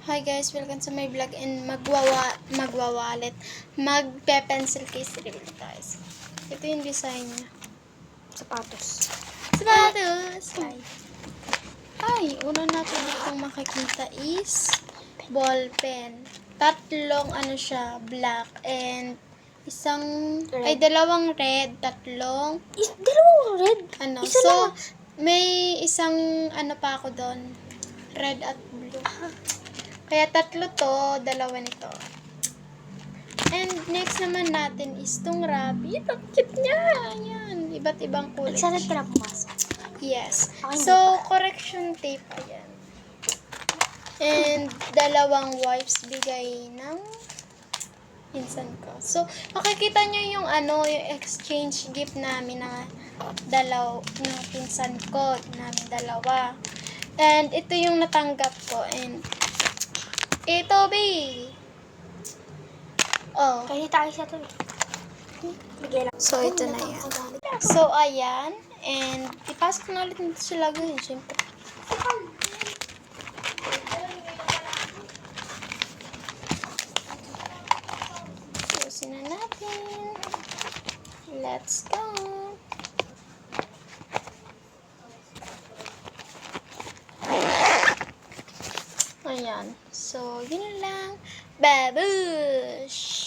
Hi guys, welcome to my vlog and magpe-pencil case reveal tayo. Ito yung design niya. Sapatos. Ay, una natin itong makikita is ball pen. Tatlong black and Red. dalawang red, tatlong Dalawang red? Isa so lang. may isang pa ako doon, red at blue. Kaya tatlo to, dalawa nito. And next naman natin is tong rabbit. Ang cute niya. Ayan. Iba't ibang kulay. Nagsanad ka na pumasok. Yes. Ako hindi So, pa. correction tape. Ayan. And dalawang wipes bigay ng pinsan ko. So, makikita nyo yung yung exchange gift namin na ng pinsan ko. Namin dalawa. And ito yung natanggap ko. And ito, babe. Oh. Kasi tayo sa to eh. Bigay lang. So, ito na yan. So, ayan. And, ipasok na ulit nito sa lagay. Siyempre. Susin na natin. Let's go. Ayan. So, yun lang. Babush!